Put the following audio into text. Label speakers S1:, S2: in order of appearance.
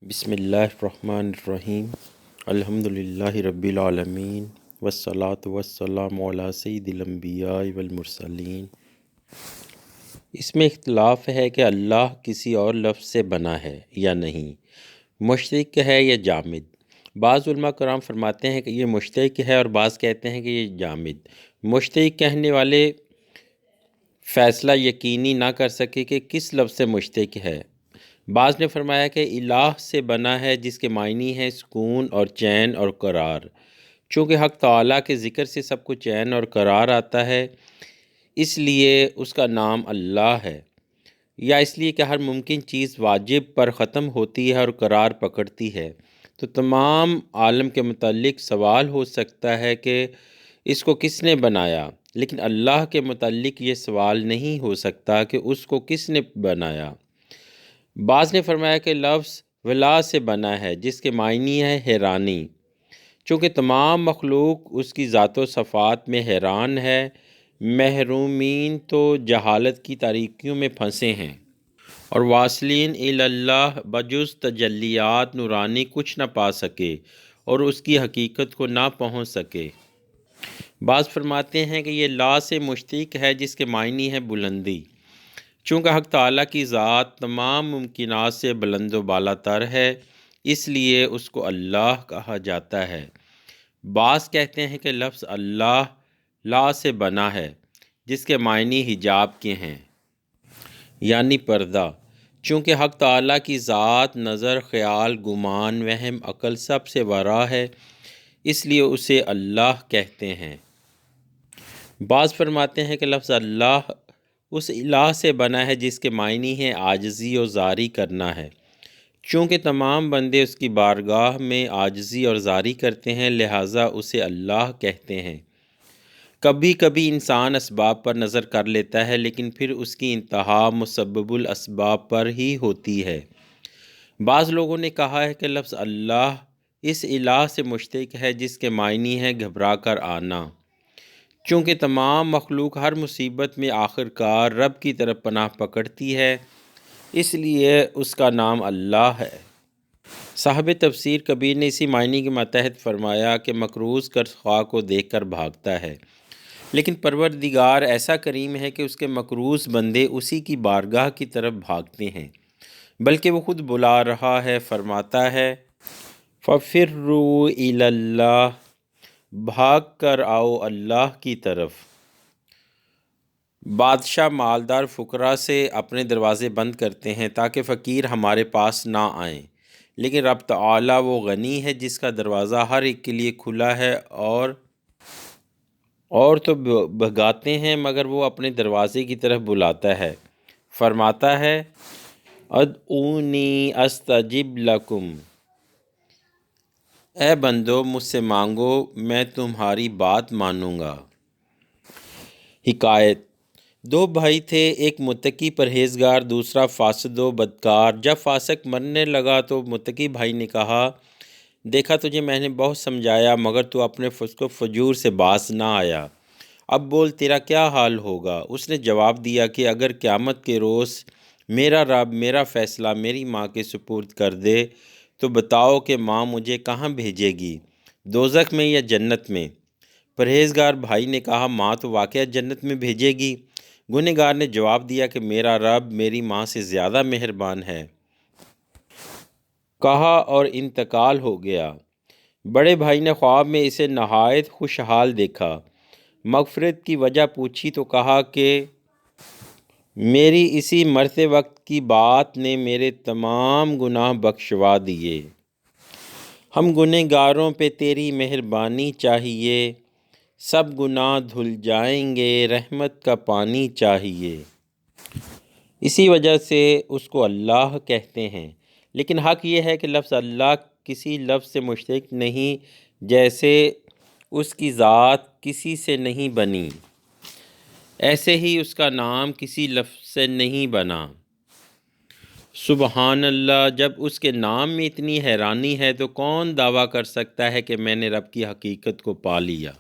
S1: بسم اللہ الرحمن الرحیم الحمدللہ رب العالمین والصلاة والسلام علی سید الانبیاء والمرسلین۔ اس میں اختلاف ہے کہ اللہ کسی اور لفظ سے بنا ہے یا نہیں، مشترک ہے یا جامد۔ بعض علماء کرام فرماتے ہیں کہ یہ مشترک ہے اور بعض کہتے ہیں کہ یہ جامد۔ مشترک کہنے والے فیصلہ یقینی نہ کر سکے کہ کس لفظ سے مشترک ہے۔ بعض نے فرمایا کہ الہ سے بنا ہے، جس کے معنی ہے سکون اور چین اور قرار۔ چونکہ حق تعالیٰ کے ذکر سے سب کو چین اور قرار آتا ہے، اس لیے اس کا نام اللہ ہے، یا اس لیے کہ ہر ممکن چیز واجب پر ختم ہوتی ہے اور قرار پکڑتی ہے۔ تو تمام عالم کے متعلق سوال ہو سکتا ہے کہ اس کو کس نے بنایا، لیکن اللہ کے متعلق یہ سوال نہیں ہو سکتا کہ اس کو کس نے بنایا۔ بعض نے فرمایا کہ لفظ ولا سے بنا ہے، جس کے معنی ہے حیرانی۔ چونکہ تمام مخلوق اس کی ذات و صفات میں حیران ہے، محرومین تو جہالت کی تاریکیوں میں پھنسے ہیں، اور واصلین الی اللہ بجز تجلیات نورانی کچھ نہ پا سکے اور اس کی حقیقت کو نہ پہنچ سکے۔ بعض فرماتے ہیں کہ یہ لا سے مشترک ہے، جس کے معنی ہے بلندی۔ چونکہ حق تعالیٰ کی ذات تمام ممکنات سے بلند و بالا تر ہے، اس لیے اس کو اللہ کہا جاتا ہے۔ بعض کہتے ہیں کہ لفظ اللہ لا سے بنا ہے، جس کے معنی حجاب کے ہیں، یعنی پردہ۔ چونکہ حق تعالیٰ کی ذات نظر، خیال، گمان، وہم، عقل سب سے ورا ہے، اس لیے اسے اللہ کہتے ہیں۔ بعض فرماتے ہیں کہ لفظ اللہ اس الہ سے بنا ہے، جس کے معنی ہے عاجزی اور زاری کرنا ہے۔ چونکہ تمام بندے اس کی بارگاہ میں عاجزی اور زاری کرتے ہیں، لہٰذا اسے اللہ کہتے ہیں۔ کبھی کبھی انسان اسباب پر نظر کر لیتا ہے، لیکن پھر اس کی انتہا مسبب الاسباب پر ہی ہوتی ہے۔ بعض لوگوں نے کہا ہے کہ لفظ اللہ اس الہ سے مشترک ہے، جس کے معنی ہے گھبرا کر آنا۔ چونکہ تمام مخلوق ہر مصیبت میں آخر کار رب کی طرف پناہ پکڑتی ہے، اس لیے اس کا نام اللہ ہے۔ صاحب تفسیر کبیر نے اسی معنی کے ماتحت فرمایا کہ مکروز کر خواہ کو دیکھ کر بھاگتا ہے، لیکن پروردگار ایسا کریم ہے کہ اس کے مکروز بندے اسی کی بارگاہ کی طرف بھاگتے ہیں، بلکہ وہ خود بلا رہا ہے۔ فرماتا ہے فَفِرُّوا إِلَى اللَّهِ، بھاگ کر آؤ اللہ کی طرف۔ بادشاہ مالدار فقراء سے اپنے دروازے بند کرتے ہیں تاکہ فقیر ہمارے پاس نہ آئیں، لیکن رب تعالیٰ وہ غنی ہے جس کا دروازہ ہر ایک کے لیے کھلا ہے، اور تو بھگاتے ہیں مگر وہ اپنے دروازے کی طرف بلاتا ہے۔ فرماتا ہے ادعونی استجب لکم، اے بندو مجھ سے مانگو میں تمہاری بات مانوں گا۔ حکایت: دو بھائی تھے، ایک متقی پرہیزگار، دوسرا فاسد و بدکار۔ جب فاسق مرنے لگا تو متقی بھائی نے کہا، دیکھا تجھے میں نے بہت سمجھایا مگر تو اپنے فسق و فجور سے باز نہ آیا، اب بول تیرا کیا حال ہوگا؟ اس نے جواب دیا کہ اگر قیامت کے روز میرا رب میرا فیصلہ میری ماں کے سپرد کر دے تو بتاؤ کہ ماں مجھے کہاں بھیجے گی، دوزخ میں یا جنت میں؟ پرہیزگار بھائی نے کہا، ماں تو واقعہ جنت میں بھیجے گی۔ گنہگار نے جواب دیا کہ میرا رب میری ماں سے زیادہ مہربان ہے، کہا اور انتقال ہو گیا۔ بڑے بھائی نے خواب میں اسے نہایت خوشحال دیکھا، مغفرت کی وجہ پوچھی تو کہا کہ میری اسی مرتے وقت کی بات نے میرے تمام گناہ بخشوا دیے۔ ہم گنہگاروں پہ تیری مہربانی چاہیے، سب گناہ دھل جائیں گے، رحمت کا پانی چاہیے۔ اسی وجہ سے اس کو اللہ کہتے ہیں۔ لیکن حق یہ ہے کہ لفظ اللہ کسی لفظ سے مشترک نہیں، جیسے اس کی ذات کسی سے نہیں بنی، ایسے ہی اس کا نام کسی لفظ سے نہیں بنا۔ سبحان اللہ، جب اس کے نام میں اتنی حیرانی ہے تو کون دعویٰ کر سکتا ہے کہ میں نے رب کی حقیقت کو پا لیا؟